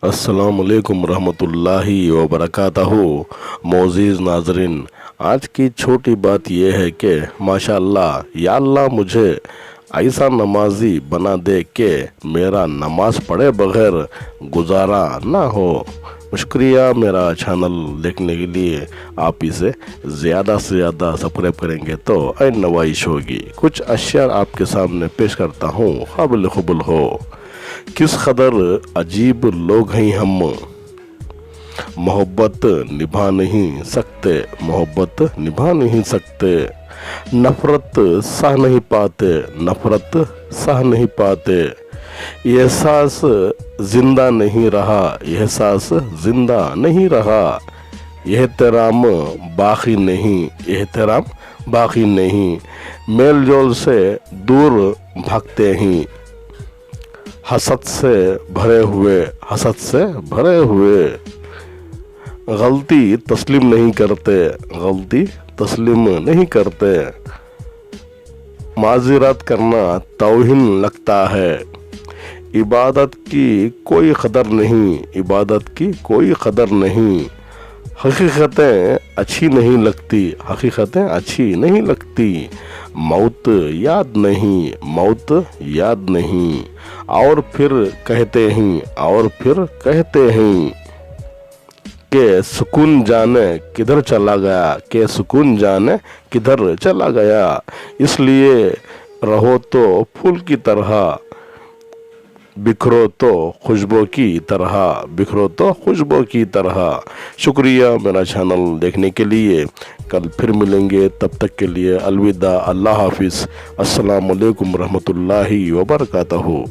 अस्सलाम वालेकुम रहमतुल्लाहि व बरकातहू। मोअज़्ज़िज़ नाज़रीन, आज की छोटी बात यह है कि माशाअल्लाह या अल्लाह मुझे ऐसा नमाजी बना दे कि मेरा नमाज पढ़े बगैर गुजारा ना हो। शुक्रिया मेरा चैनल देखने के लिए। आप इसे ज़्यादा से ज़्यादा सब्सक्राइब करेंगे तो ऐन नवाइश होगी। कुछ अशयार आपके सामने पेश करता हूँ, काबिल क़बूल हो। किस कदर अजीब लोग हैं हम, मोहब्बत निभा नहीं सकते, मोहब्बत निभा नहीं सकते, नफ़रत सह नहीं पाते, नफ़रत सह नहीं पाते, एहसास जिंदा नहीं रहा, एहसास जिंदा नहीं रहा, एहतराम बाकी नहीं, एहतराम बाकी नहीं, मेल जोल से दूर भागते हैं, हसद से भरे हुए, हसद से भरे हुए, गलती तस्लीम नहीं करते, गलती तस्लीम नहीं करते, माज़िरत करना तौहीन लगता है, इबादत की कोई कदर नहीं, इबादत की कोई कदर नहीं, हकीकतें अच्छी नहीं लगती, हकीकतें अच्छी नहीं लगती, मौत याद नहीं, मौत याद नहीं, और फिर कहते हैं, और फिर कहते हैं कि सुकून जाने किधर चला गया, कि सुकून जाने किधर चला गया, इसलिए रहो तो फूल की तरह, बिखरो तो खुशबू की तरह, बिखरो तो खुशबू की तरह। शुक्रिया मेरा चैनल देखने के लिए। कल फिर मिलेंगे, तब तक के लिए अलविदा, अल्लाह हाफिज़। अस्सलाम वालेकुम रहमतुल्लाहि व बरकातहू।